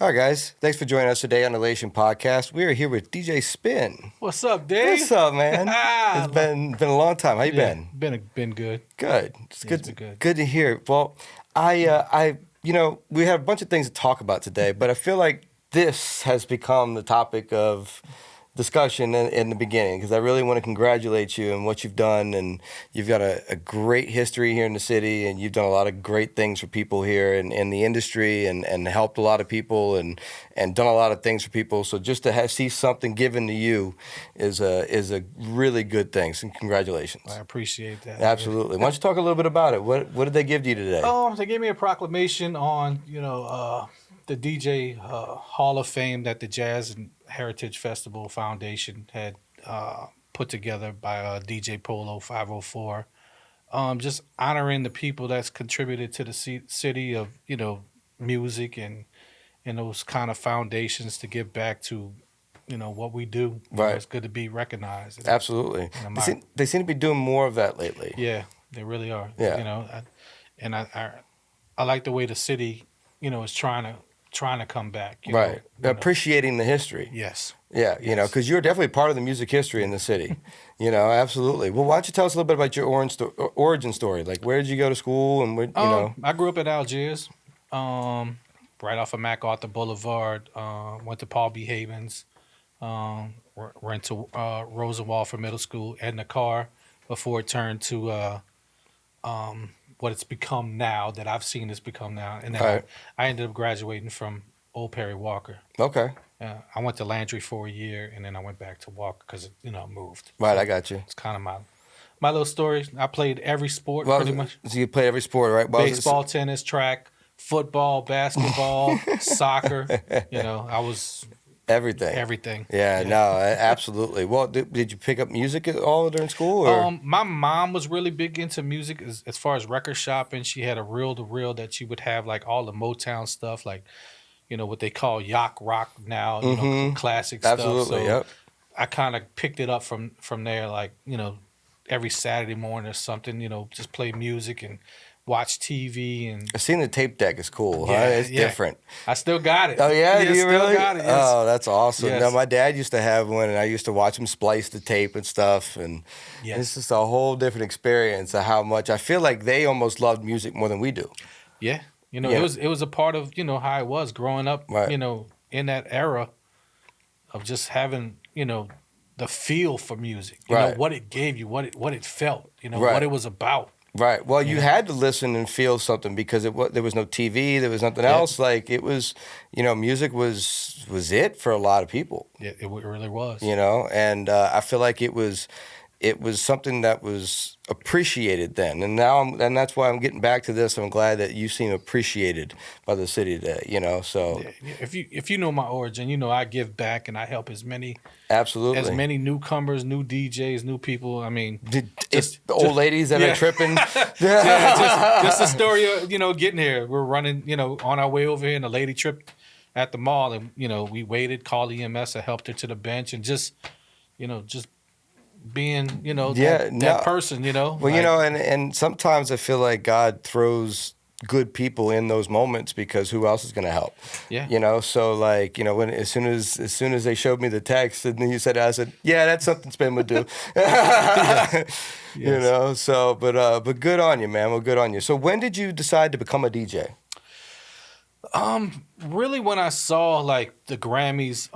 All right, guys. Thanks for joining us today on the Elation podcast. We are here with DJ Spin. What's up, Dave? What's up, man? It's been a long time. How you been? Been good. Good. It's Yeah, good. it's been good. Good to hear. Well, we have a bunch of things to talk about today, but I feel like this has become the topic of discussion in the beginning because I really want to congratulate you on what you've done, and you've got a great history here in the city, and you've done a lot of great things for people here in the industry, and helped a lot of people, and done a lot of things for people. So just to see something given to you is a really good thing. So congratulations. I appreciate that. Absolutely. Why don't you talk a little bit about it? What did they give to you today? They gave me a proclamation on the DJ Hall of Fame that the Jazz and Heritage Festival Foundation had put together by DJ Polo 504. Just honoring the people that's contributed to the city of music and those kind of foundations to give back to what we do. Right. It's good to be recognized. Absolutely. They seem to be doing more of that lately. Yeah, they really are. Yeah. I like the way the city is trying to come back. Right. Appreciating the history. Yes. Yeah, because you're definitely part of the music history in the city. Absolutely. Well, why don't you tell us a little bit about your origin story? Like, where did you go to school, and I grew up in Algiers, right off of MacArthur Boulevard. Went to Paul B. Havens. Went to Rosenwald for middle school, and the car before it turned to what it's become now, that I've seen it's become now. And then I ended up graduating from Old Perry Walker. Okay. I went to Landry for a year, and then I went back to Walker because moved. Right, So I got you. it's kind of my little story. I played every sport pretty much. So you played every sport, right? Baseball, tennis, track, football, basketball, soccer. I was everything. Yeah, no, absolutely. Well, did you pick up music at all during school? Or? My mom was really big into music as far as record shopping. She had a reel-to-reel that she would have like all the Motown stuff, like what they call yacht rock now, classic Absolutely, stuff. So yep. I kind of picked it up from there, like every Saturday morning or something. Just play music and watch TV. And I've seen the tape deck. It's cool. Yeah, Huh? It's different. I still got it. Oh, yeah? Do you really? Got it, yes. Oh, that's awesome. Yes. No, my dad used to have one, and I used to watch him splice the tape and stuff, and it's just a whole different experience of how much I feel like they almost loved music more than we do. Yeah. It was a part of, how it was growing up, Right. In that era of just having, the feel for music, Right. what it gave you, what it felt, Right. what it was about. Right. Well, you had to listen and feel something because there was no TV, there was nothing else. Like it was, music was it for a lot of people. Yeah, it really was. And I feel like it was something that was appreciated then, and and that's why I'm getting back to this. I'm glad that you seem appreciated by the city today. So yeah. If you know my origin, I give back and I help as many newcomers, new DJs, new people. I mean, it's the old ladies that are tripping. just a story of getting here. We're running on our way over here, and a lady tripped at the mall, and we waited, called EMS, and helped her to the bench, and just being, that person, Well, and sometimes I feel like God throws good people in those moments because who else is going to help? Yeah. So like, when as soon as they showed me the text and you said, I said, yeah, that's something Spin would do. Yes. So, but good on you, man. Well, good on you. So when did you decide to become a DJ? Really when I saw like the Grammys,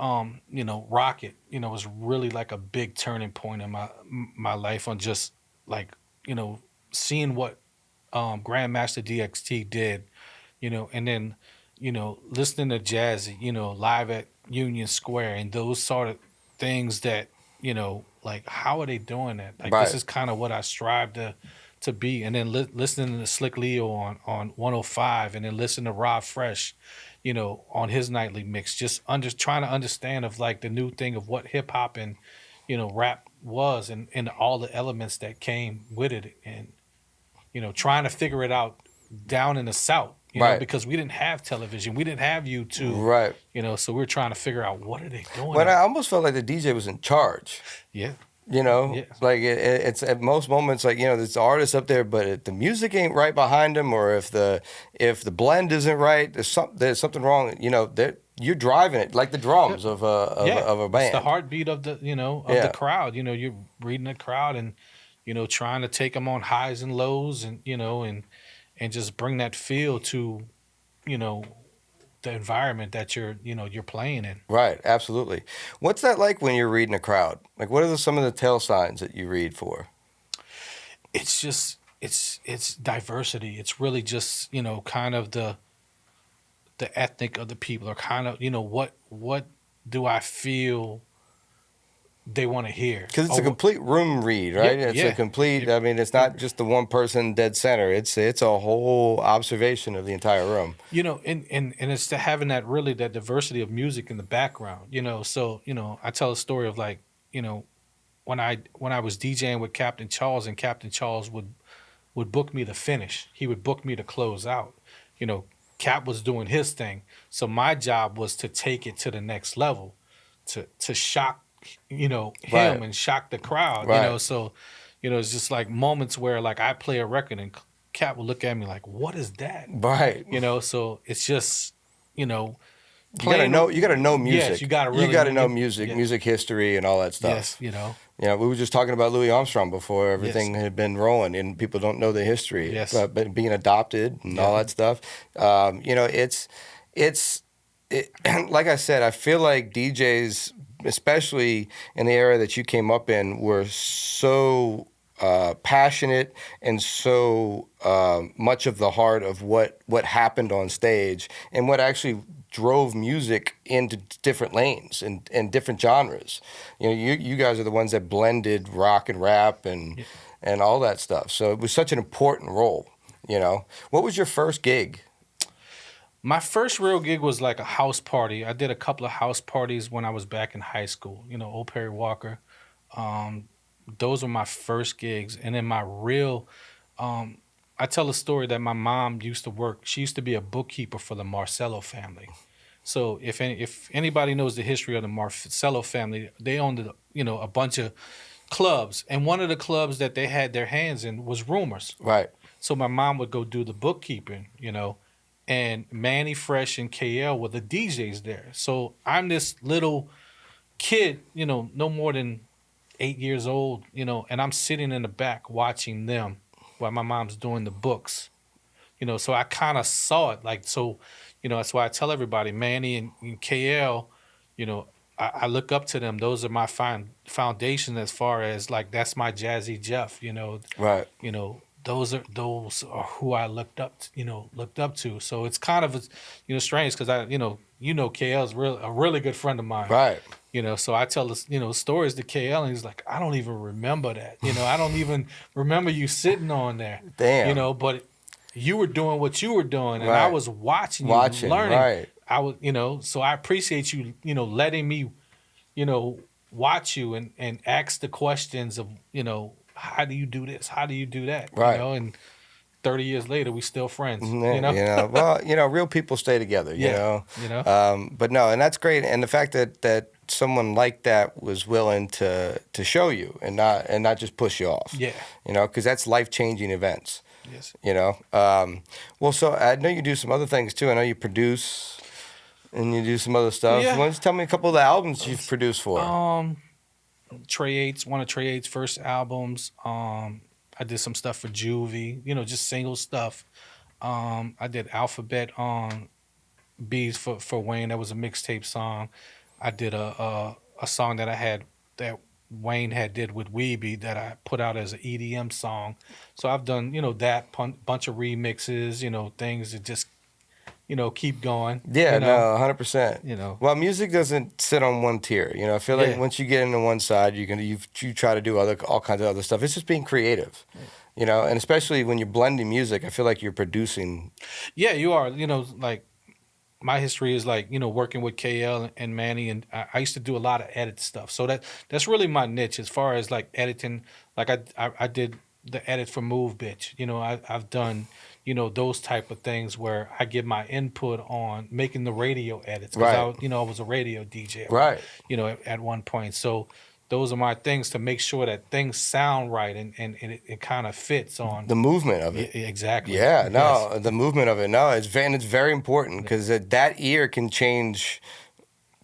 rocket, was really like a big turning point in my life on just like, seeing what Grandmaster DXT did, and then, listening to Jazzy, live at Union Square and those sort of things that, like how are they doing that? Like This is kind of what I strive to be, and then listening to Slick Leo on 105, and then listening to Rob Fresh, on his nightly mix, just trying to understand of like the new thing of what hip hop and rap was, and all the elements that came with it, and trying to figure it out down in the South, because we didn't have television, we didn't have YouTube, right? So we're trying to figure out what are they doing. But I almost felt like the DJ was in charge. Yeah. Like it's at most moments like there's artists up there, but if the music ain't right behind them, or if the blend isn't right, there's something wrong. you're driving it like the drums of a band. It's the heartbeat of the Yeah. crowd. You're reading the crowd and trying to take them on highs and lows, and and just bring that feel to you know the environment that you're playing in. Right, absolutely. What's that like when you're reading a crowd? Like, what are some of the tail signs that you read for? It's just it's diversity. It's really just kind of the ethnic of the people, or kind of what do I feel they want to hear. Because it's a complete room read, right? It's a complete. I mean, it's not just the one person dead center. It's a whole observation of the entire room. And it's to having that diversity of music in the background. So I tell a story of like when I was DJing with Captain Charles, and Captain Charles would book me to finish. He would book me to close out. Cap was doing his thing, so my job was to take it to the next level, to shock him Right. and shock the crowd. Right. So it's just like moments where like I play a record and Cap will look at me like, what is that? Right. So it's just You gotta know music. Yes, you gotta know music, music history, and all that stuff. Yes. Yeah, we were just talking about Louis Armstrong before everything had been rolling, and people don't know the history. Yes. But being adopted and all that stuff. It's like I said, I feel like DJs, especially in the era that you came up in, were so passionate and so much of the heart of what happened on stage and what actually drove music into different lanes and different genres. You guys are the ones that blended rock and rap and all that stuff. So it was such an important role. What was your first gig? My first real gig was like a house party. I did a couple of house parties when I was back in high school. Old Perry Walker. Those were my first gigs, and then my real. I tell a story that my mom used to work. She used to be a bookkeeper for the Marcello family. So if anybody knows the history of the Marcello family, they owned a bunch of clubs, and one of the clubs that they had their hands in was Rumors. Right. So my mom would go do the bookkeeping, and Manny Fresh and KL were the DJs there. So I'm this little kid, no more than 8 years old, and I'm sitting in the back watching them while my mom's doing the books. So I kind of saw it. Like, so, that's why I tell everybody, Manny and KL, I look up to them. Those are my foundation as far as like, that's my Jazzy Jeff, Right. Those are who I looked up to. So it's kind of strange because KL's a really good friend of mine. Right. So I tell stories to KL, and he's like, I don't even remember that. I don't even remember you sitting on there. Damn. But you were doing what you were doing, and Right. I was watching you, learning. Right. I was, so I appreciate you, letting me, watch you and ask the questions of, how do you do this? How do you do that? Right. And 30 years later, we still friends. Well, real people stay together. But no, and that's great. And the fact that someone like that was willing to show you and not just push you off. Yeah. Because that's life-changing events. Yes. Well, so I know you do some other things too. I know you produce and you do some other stuff. Yeah. Why don't you tell me a couple of the albums you've produced for? One of Trey 8's first albums. I did some stuff for Juvie, just single stuff. I did Alphabet on Bees for Wayne. That was a mixtape song. I did a song that I had that Wayne had did with Weeby that I put out as an EDM song. So I've done, that bunch of remixes, things that just, keep going. Yeah, no, 100%. Well, music doesn't sit on one tier. I feel like once you get into one side, you try to do all kinds of other stuff. It's just being creative, and especially when you're blending music, I feel like you're producing. Yeah, you are. Like my history is like working with KL and Manny, and I used to do a lot of edit stuff. So that's really my niche as far as like editing. Like I did the edit for Move Bitch. I've done. Those type of things where I give my input on making the radio edits. Right. I was a radio DJ. Right. At one point. So, those are my things to make sure that things sound right and it kind of fits on The movement of it. exactly. Yeah, Yes. no, the movement of it. No, it's very important because that ear can change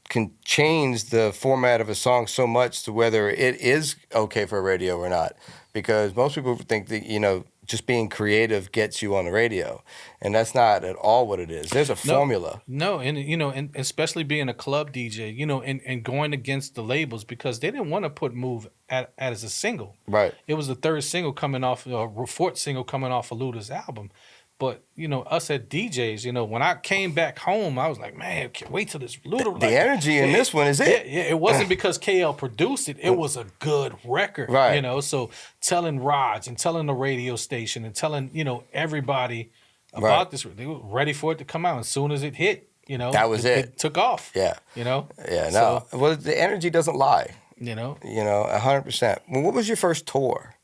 the format of a song so much to whether it is okay for radio or not. Because most people think that, just being creative gets you on the radio. And that's not at all what it is. There's a No, formula. no, and especially being a club DJ, and going against the labels because they didn't want to put Move as a single. Right. It was the third single coming off, fourth single coming off of Luda's album. But us at DJs, when I came back home, I was like, man, can't wait till this Luda. The energy in this one is it. Yeah, it wasn't because KL produced it. It was a good record. Right. So telling Raj and telling the radio station and telling, everybody about Right. this, they were ready for it to come out. As soon as it hit, That was it. It took off. Yeah. Yeah, No. Well, the energy doesn't lie. 100%. Well, what was your first tour?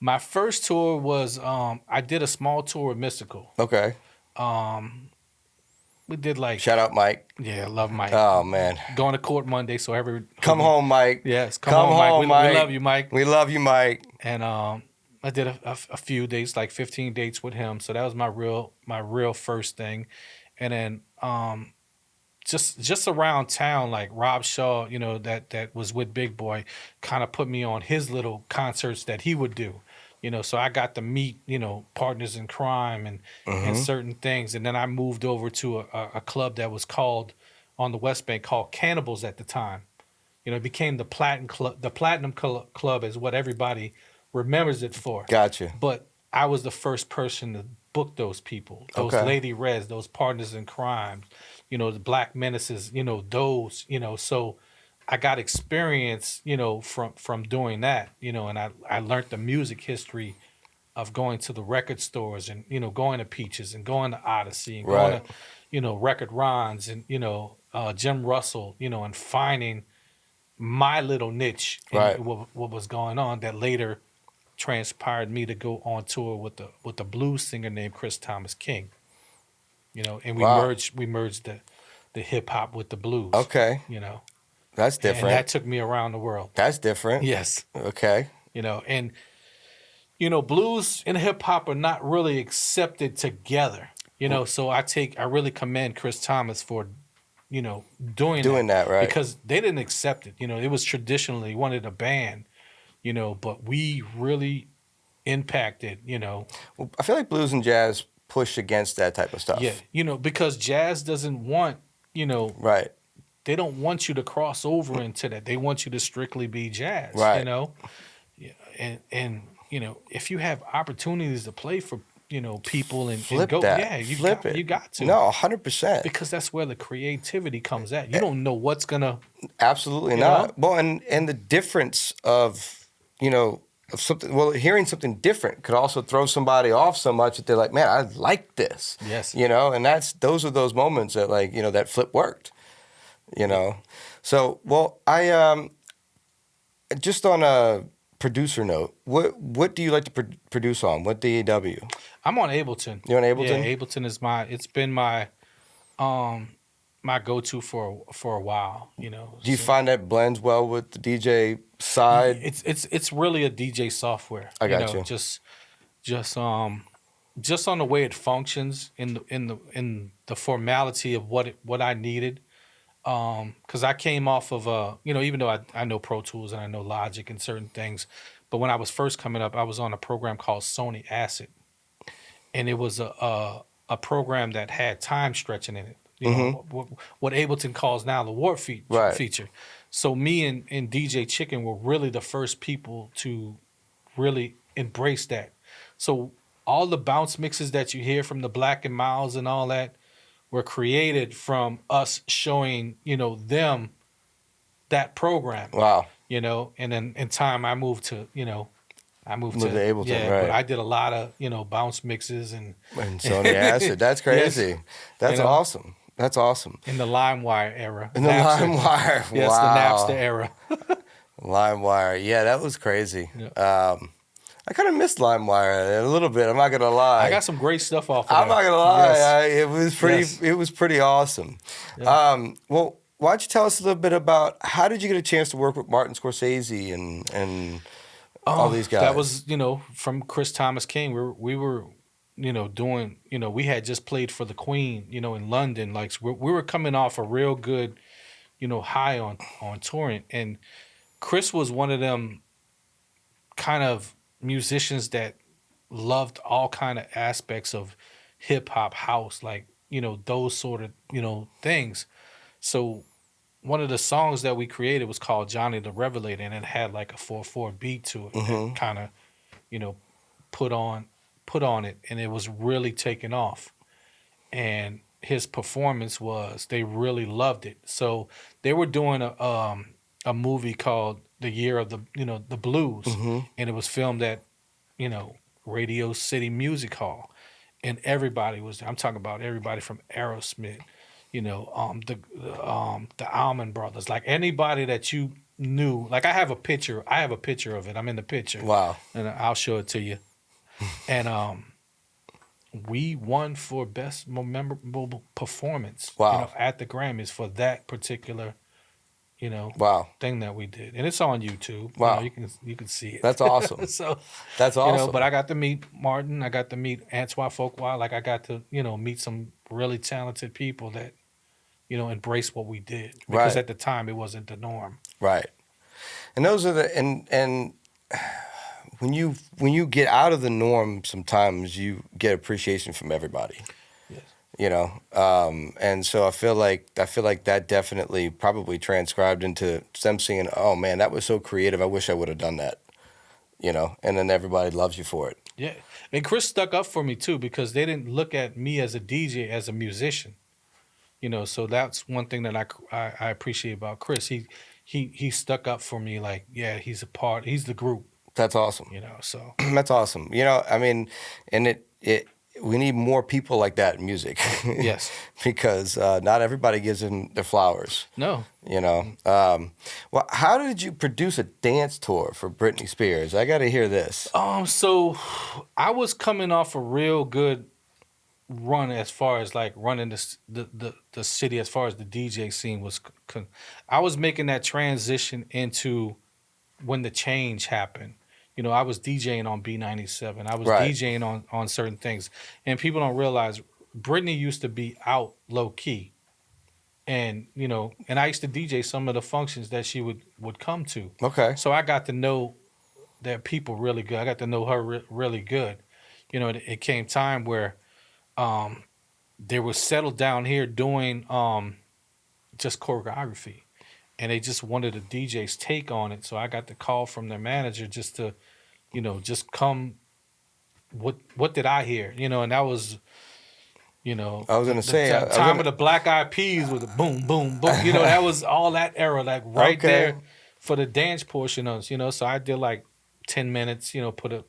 My first tour was I did a small tour with Mystikal. Okay. We did like Shout out, Mike. Yeah, I love Mike. Oh, man. Going to court Monday, so Come home, Mike. Yes, come home, Mike. We love you, Mike. We love you, Mike. And I did a few dates, like 15 dates with him. So that was my real first thing. And then just around town, like Rob Shaw, that was with Big Boy, kind of put me on his little concerts that he would do. So I got to meet, partners in crime and certain things. And then I moved over to a club that was called, on the West Bank, called Cannibals at the time. It became the Platinum Club. The Platinum Club is what everybody remembers it for. Gotcha. But I was the first person to book those people, those Lady Reds, those partners in crime, the Black Menaces, those, so I got experience, from doing that, and I learned the music history of going to the record stores and, going to Peaches and going to Odyssey and going to, Record Ron's and, Jim Russell, and finding my little niche in what was going on that later transpired me to go on tour with the blues singer named Chris Thomas King, and we merged the hip hop with the blues. Okay. That's different. And that took me around the world. That's different. Yes. Okay. And blues and hip hop are not really accepted together. So I really commend Chris Thomas for, doing that, right? Because they didn't accept it. It was traditionally wanted a band, but we really impacted, Well, I feel like blues and jazz push against that type of stuff. Yeah, because jazz doesn't want, Right. They don't want you to cross over into that. They want you to strictly be jazz, right. Yeah, and if you have opportunities to play for, people and Flip go, that. yeah, you got to. No, 100%. Because that's where the creativity comes at. You don't know what's gonna. Absolutely not. Well, and the difference of, of something. Well, hearing something different could also throw somebody off so much that they're like, man, I like this. Yes. And those are those moments that that flip worked. So, well, I just on a producer note, what do you like to produce on? What DAW? I'm on Ableton. You're on Ableton? Yeah, Ableton is it's been my my go-to for a while. Do you find that blends well with the DJ side? It's really a DJ software. I got you. Just on the way it functions in the formality of what I needed. Because I came off of even though I know Pro Tools and I know Logic and certain things, but when I was first coming up, I was on a program called Sony Acid, and it was a program that had time stretching in it. What Ableton calls now the warp feature. So me and DJ Chicken were really the first people to really embrace that. So all the bounce mixes that you hear from the Black and Miles and all that were created from us showing, them that program. Wow. And then in time I moved to Ableton, yeah, right. but I did a lot of, bounce mixes and Sony Acid. That's crazy. Yes. That's awesome. That's awesome. In the LimeWire era. In the LimeWire. Yes, wow. the Napster era. LimeWire. Yeah, that was crazy. Yeah. I kind of missed LimeWire a little bit. I'm not gonna lie. I got some great stuff off of I'm that. not gonna lie. Yes. It was pretty. Yes. It was pretty awesome. Yeah. Well, why don't you tell us a little bit about how did you get a chance to work with Martin Scorsese and all these guys? That was, from Chris Thomas King. We were doing, we had just played for the Queen, in London. Like we were coming off a real good, high on touring, and Chris was one of them kind of musicians that loved all kind of aspects of hip hop, house, like those sort of things. So one of the songs that we created was called Johnny the Revelator, and it had like a 4/4 beat to it, that kind of you know put on it, and it was really taking off. And his performance was, they really loved it. So they were doing a movie called The Year of the Blues, and it was filmed at Radio City Music Hall, and everybody was there. I'm talking about everybody from Aerosmith, the Almond Brothers, like anybody that you knew. Like I have a picture of it. I'm in the picture. Wow. And I'll show it to you. And we won for best memorable performance. Wow. At the Grammys for that particular wow. thing that we did, and it's on YouTube. Wow. You can see it. That's awesome. So that's awesome. but I got to meet Martin. I got to meet Antoine Fuqua. Like I got to meet some really talented people that embrace what we did, because at the time it wasn't the norm. Right. And those are and when you get out of the norm, sometimes you get appreciation from everybody. Yes. And so I feel like that definitely probably transcribed into them saying, "Oh man, that was so creative. I wish I would have done that." And then everybody loves you for it. Yeah. And Chris stuck up for me too, because they didn't look at me as a DJ, as a musician. So that's one thing that I appreciate about Chris. He stuck up for me, like, yeah, he's the group. That's awesome. So that's awesome. I mean, and we need more people like that in music. Yes. Because not everybody gives them their flowers. No. Well, how did you produce a dance tour for Britney Spears? I got to hear this. So I was coming off a real good run as far as like running the city, as far as the DJ scene was. I was making that transition into when the change happened. I was DJing on B97. I was DJing on certain things, and people don't realize Britney used to be out low key, and and I used to DJ some of the functions that she would come to. Okay. So I got to know that people really good. I got to know her really good. It came time where they were settled down here doing just choreography, and they just wanted a DJ's take on it. So I got the call from their manager just to, just come. What did I hear? And that was, I was gonna say time of the Black Eyed Peas with the boom, boom, boom. That was all that era, like right there for the dance portion of it. So I did like 10 minutes. Put a,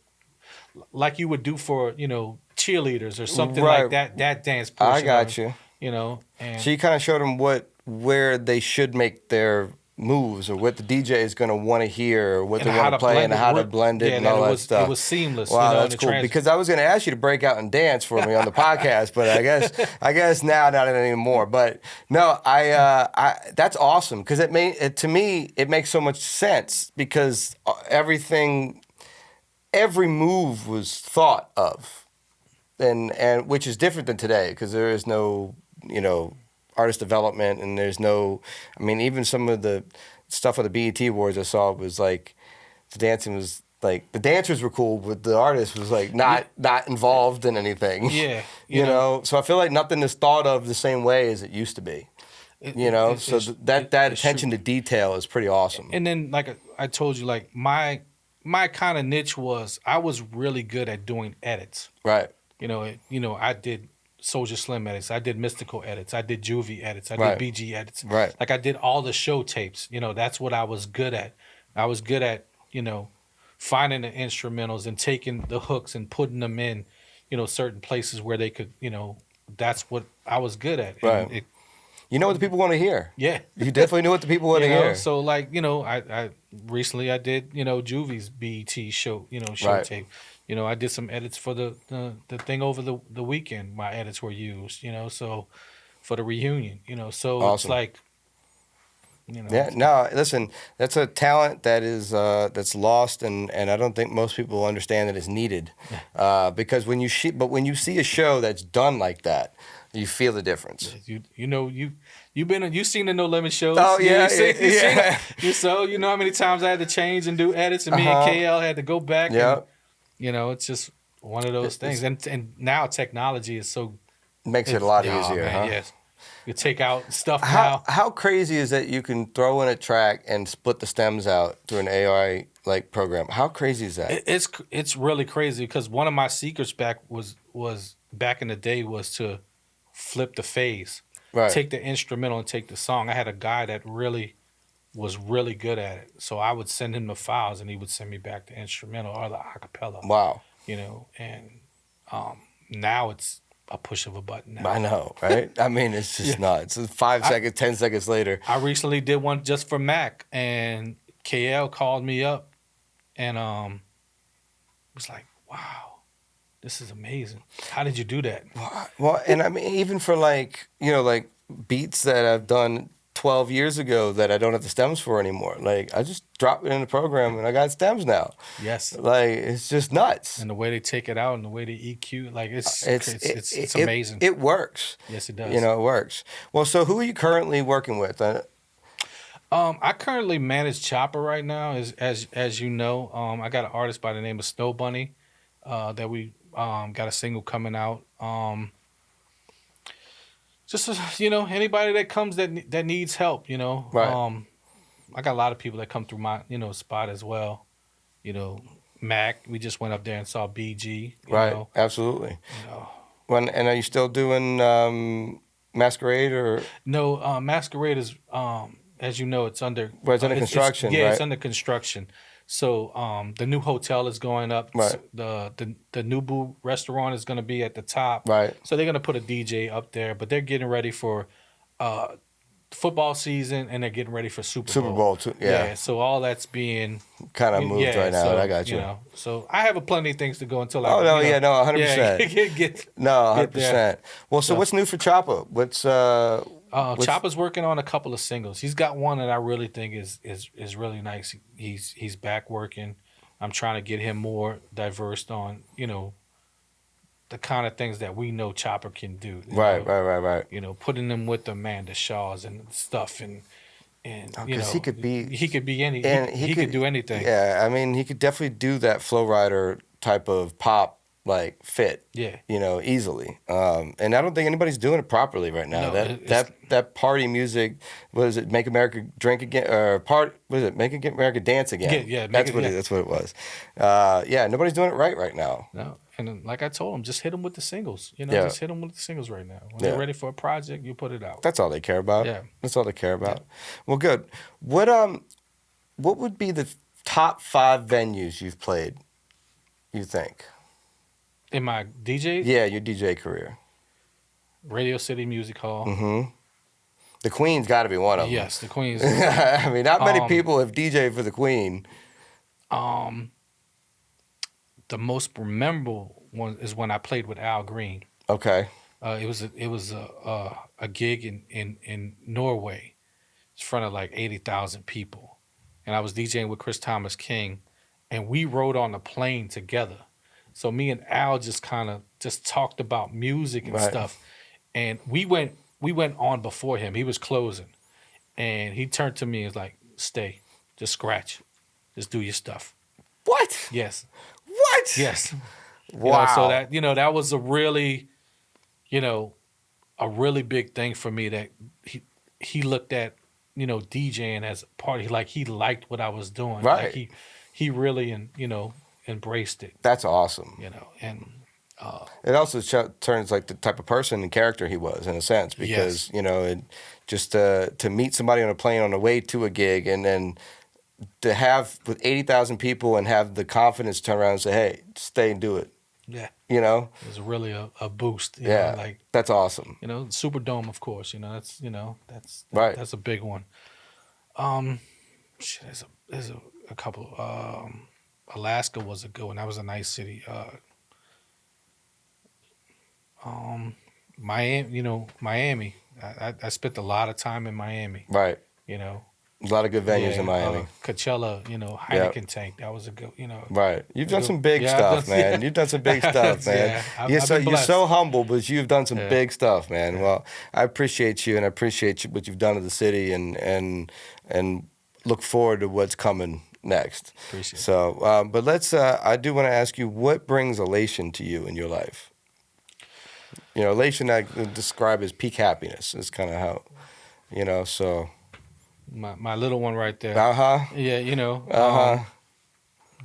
like you would do for cheerleaders or something like that. That dance portion. I got you. And so you kind of showed them where they should make their moves, or what the DJ is going to want to hear, or what they want to play, and how to blend it, and all that stuff. It was seamless. Wow, that's cool. Because I was going to ask you to break out and dance for me on the podcast, but I guess now not anymore. But no, I that's awesome, because to me it makes so much sense, because every move was thought of, and which is different than today, because there is no artist development, and there's no, even some of the stuff on the BET Awards I saw was like, the dancing was like, the dancers were cool, but the artist was like not involved in anything. Yeah. So I feel like nothing is thought of the same way as it used to be. That attention to detail is pretty awesome. And then, like I told you, like my kind of niche was, I was really good at doing edits. Right. I did Soulja Slim edits. I did Mystikal edits. I did Juvie edits. I did BG edits. Right. Like I did all the show tapes. That's what I was good at. I was good at, finding the instrumentals and taking the hooks and putting them in, certain places where they could, that's what I was good at. Right. You know what the people want to hear. Yeah. You definitely knew what the people want to hear. So like, I recently I did, Juvie's BET show, show tape. I did some edits for the thing over the weekend. My edits were used, so for the reunion, so awesome. It's like, You know. Yeah, no, listen, that's a talent that is that's lost, and I don't think most people understand that it's needed. Because when you see a show that's done like that, you feel the difference. You seen the No Limit shows. Oh yeah, You seen yeah. you know how many times I had to change and do edits, and me and Uh-huh. KL had to go back, Yeah. and it's just one of those things. It's And now technology is so makes it a lot oh easier, man, huh? yes, you take out stuff How now. how crazy is that you can throw in a track and split the stems out through an AI like program? How crazy is that? It's really crazy because one of my secrets was back in the day was to flip the phase, Right. take the instrumental and take the song. I had a guy that really was really good at it, so I would send him the files and he would send me back the instrumental or the acapella. Wow. And now it's a push of a button now. I know, right? I mean, it's just Yeah. nuts. It's 5 seconds, 10 seconds later. I recently did one just for Mac, and KL called me up and was like, "Wow, this is amazing. How did you do that?" Well, and I mean, even for like like beats that I've done 12 years ago that I don't have the stems for anymore. Like I just drop it in the program and I got stems now. Yes. Like it's just nuts. And the way they take it out and the way they EQ, like it's It's amazing. It works. Yes, it does. It works. Well, so who are you currently working with? I currently manage Chopper right now, as you know. I got an artist by the name of Snow Bunny, that we got a single coming out. Just anybody that comes that needs help, Right. I got a lot of people that come through my spot as well. Mac, we just went up there and saw BG. Right. Absolutely. You know. And are you still doing Masquerade or? No, Masquerade is as you know, it's under. Well, it's under construction, yeah, right? it's under construction. So the new hotel is going up. Right. The Nubu restaurant is going to be at the top. Right. So they're going to put a DJ up there, but they're getting ready for football season and they're getting ready for Super Bowl too. Yeah. So all that's being kind of moved right now. So, I got you. So I have plenty of things to go until I. Oh no, yeah, no, 100%. Yeah, no, 100%. Well, so what's new for Choppa? What's Choppa's working on a couple of singles. He's got one that I really think is really nice. He's back working. I'm trying to get him more diverse on the kind of things that we know Chopper can do. Right. Putting them with the Amanda Shaws and stuff and he could be he could do anything. Yeah, I mean he could definitely do that Flow Rider type of pop like fit. Yeah. Easily. And I don't think anybody's doing it properly right now. No, that party music, what is it? Make America Drink Again or Make America Dance Again. Yeah, that's what it was. Yeah, nobody's doing it right now. No. And then, like I told him, just hit them with the singles. Just hit them with the singles right now. When they're ready for a project, you put it out. That's all they care about. Yeah. That's all they care about. Yeah. Well, good. What would be the top 5 venues you've played, you think? In my DJ? Yeah, your DJ career. Radio City Music Hall. Mm-hmm. The Queen's got to be one of them. Yes, the Queen's. I mean, not many people have DJed for the Queen. The most memorable one is when I played with Al Green. Okay. It was a gig in Norway. It's in front of like 80,000 people, and I was DJing with Chris Thomas King, and we rode on the plane together. So me and Al just kind of talked about music and stuff, and we went on before him. He was closing, and he turned to me and was like, "Stay, just scratch, just do your stuff." What? Yes. What? Yes. Wow. So that was a really big thing for me that he looked at DJing as a party, like he liked what I was doing. Right. Like he really embraced it. That's awesome. And it also turns like the type of person and character he was in a sense because it just to meet somebody on a plane on the way to a gig and then to have with 80,000 people and have the confidence to turn around and say, "Hey, stay and do it." Yeah. It was really a boost. Yeah. That's awesome. Superdome, of course. That's right. That's a big one. There's a couple. Alaska was a good one. That was a nice city. Miami. Miami. I spent a lot of time in Miami. Right. A lot of good venues in Yeah, Miami. Coachella, Yep. Heineken Tank. That was a good, Right. You've done some big yeah, I've stuff, done, man. You've done some big stuff, man. yeah, I've been You're so blessed. humble, but you've done some Yeah, big stuff, man. yeah, Well, I appreciate you, and I appreciate what you've done to the city, and look forward to what's coming next. appreciate that. So, but let's. I do want to ask you, what brings elation to you in your life? Elation I describe as peak happiness. Is kind of how, So, My little one right there. uh huh, Yeah,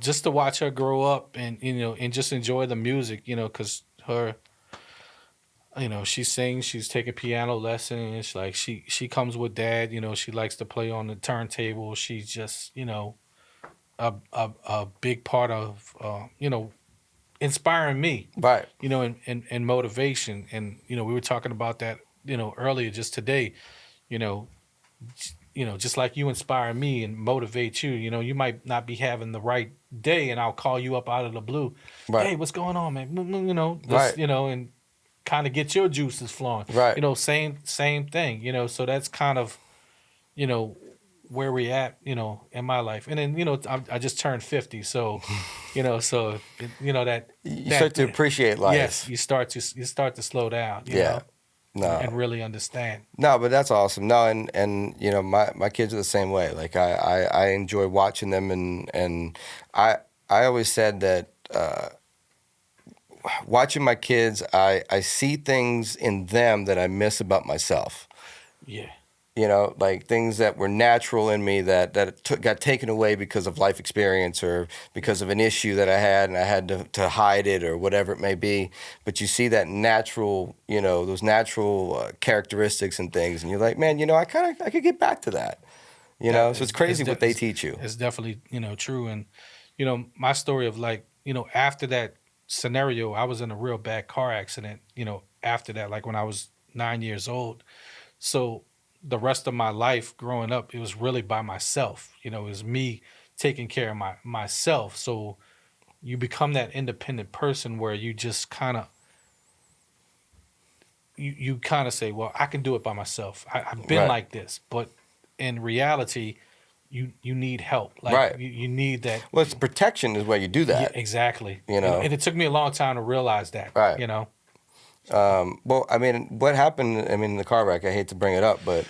just to watch her grow up and just enjoy the music, because her, she sings, she's taking piano lessons, like she comes with dad, she likes to play on the turntable. She's just, a big part of, inspiring me, right, and motivation. And, we were talking about that, earlier just today, you know, just like you inspire me and motivate you, you might not be having the right day and I'll call you up out of the blue. right, Hey, what's going on, man? right, And kind of get your juices flowing. right. Same thing, so that's kind of, you know, where we at, in my life. And then, I just turned 50. So, that, You start to appreciate life. yes, you start to slow down, Yeah. No. and really understand. No, but that's awesome. No, and my kids are the same way. Like I enjoy watching them, and I always said that watching my kids, I see things in them that I miss about myself. Yeah. Like things that were natural in me that got taken away because of life experience or because of an issue that I had and I had to hide it or whatever it may be. But you see that natural, those natural characteristics and things, and you're like, man, I could get back to that. So it's crazy what they teach you. It's definitely, true. And, my story of like, after that scenario, I was in a real bad car accident, after that, like when I was 9 years old. So the rest of my life growing up, it was really by myself. It was me taking care of myself. So you become that independent person where you just kind of, you kind of say, well, I can do it by myself. I've been Right. like this. But in reality, you need help. Like Right. you need that. Well, it's protection is where you do Yeah, that. exactly. You know? And it took me a long time to realize that. Right. Well, I mean, what happened? I mean, in the car wreck. I hate to bring it up, but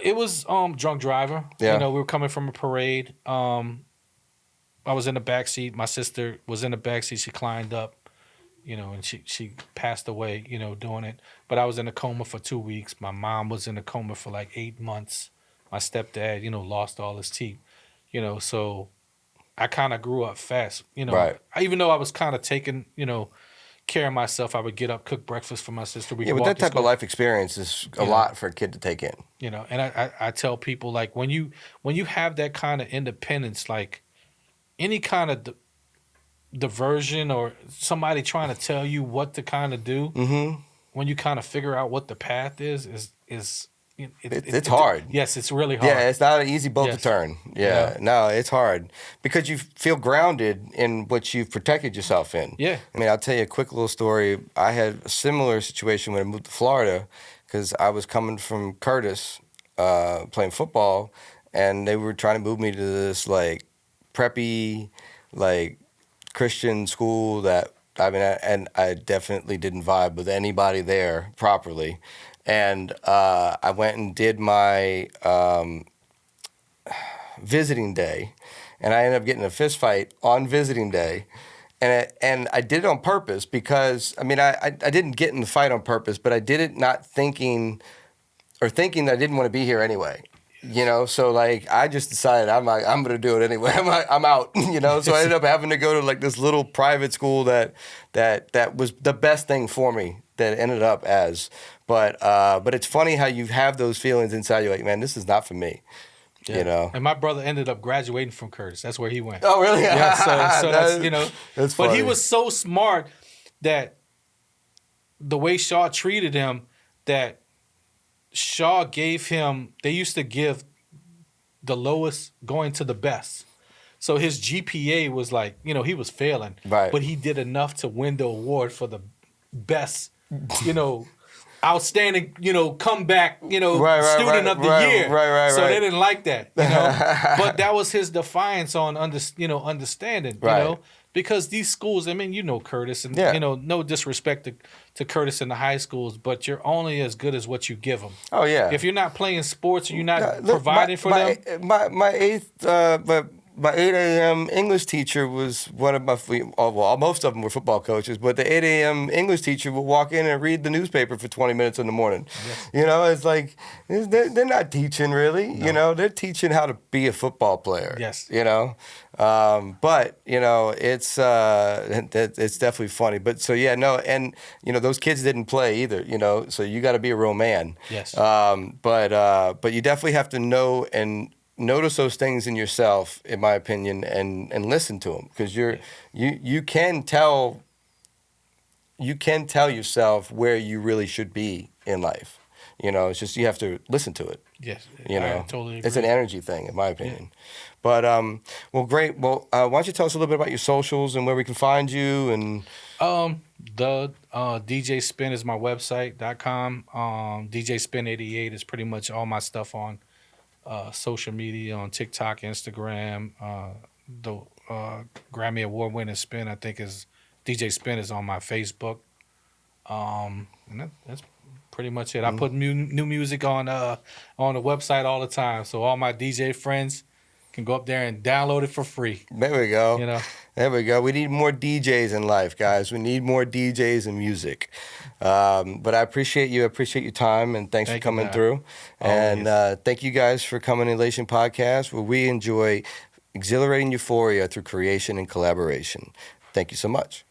It was drunk driver. Yeah. We were coming from a parade. I was in the back seat. My sister was in the back seat. She climbed up, and she passed away, doing it. But I was in a coma for 2 weeks. My mom was in a coma for like 8 months. My stepdad, lost all his teeth. So I kind of grew up fast. Right. Even though I was kind of taking, care of myself, I would get up, cook breakfast for my sister. We yeah, could but walk that to type of school. life experience is a lot for a kid to take in. And I tell people, like, when you have that kind of independence, like any kind of diversion or somebody trying to tell you what to kind of do, Mm-hmm. when you kind of figure out what the path is It's hard. Yes, it's really hard. Yeah, it's not an easy boat to Yes. turn. Yeah, Yeah. no, it's hard because you feel grounded in what you've protected yourself in. Yeah. I mean, I'll tell you a quick little story. I had a similar situation when I moved to Florida because I was coming from Curtis playing football, and they were trying to move me to this like preppy, like Christian school that and I definitely didn't vibe with anybody there properly. And I went and did my visiting day, and I ended up getting in a fist fight on visiting day. And I did it on purpose because, I mean, I didn't get in the fight on purpose, but I did it not thinking that I didn't want to be here anyway. So like I just decided I'm gonna do it anyway. I'm out. So I ended up having to go to like this little private school that was the best thing for me. That ended up as, but it's funny how you have those feelings inside you, like, man, this is not for me. Yeah. And my brother ended up graduating from Curtis. That's where he went. Oh, really? Yeah. So that's That's But funny. he was so smart that the way Shaw treated him, that Shaw gave him. They used to give the lowest going to the best. So his GPA was like, he was failing, Right. but he did enough to win the award for the best, outstanding, comeback, Right, student of the year. right. So they didn't like that, But that was his defiance on understanding, Right. because these schools, I mean, Curtis, and Yeah. no disrespect to Curtis in the high schools, but you're only as good as what you give them. Oh yeah. If you're not playing sports, or you're not Look, providing for them. My 8 a.m. English teacher was one of my, most of them were football coaches, but the 8 a.m. English teacher would walk in and read the newspaper for 20 minutes in the morning. Yes. It's like, they're not teaching really, No. they're teaching how to be a football player. Yes. But, it's definitely funny. But so, yeah, no, and, those kids didn't play either, so you got to be a real man. Yes. But you definitely have to know and notice those things in yourself, in my opinion, and listen to them, because you can tell yourself where you really should be in life. It's just you have to listen to it. Yes, I totally agree. It's an energy thing, in my opinion. Yeah. But well, great. Well, why don't you tell us a little bit about your socials and where we can find you and. The DJ Spin is my website.com. DJ Spin 88 is pretty much all my stuff on social media, on TikTok, Instagram. The Grammy Award winning Spin, I think, is DJ Spin is on my Facebook. And that's pretty much it. I put new music on the website all the time, so all my DJ friends can go up there and download it for free. There we go. There we go. We need more DJs in life, guys. We need more DJs in music. But I appreciate you. I appreciate your time, and thanks for coming through. And thank you guys for coming to Elation Podcast, where we enjoy exhilarating euphoria through creation and collaboration. Thank you so much.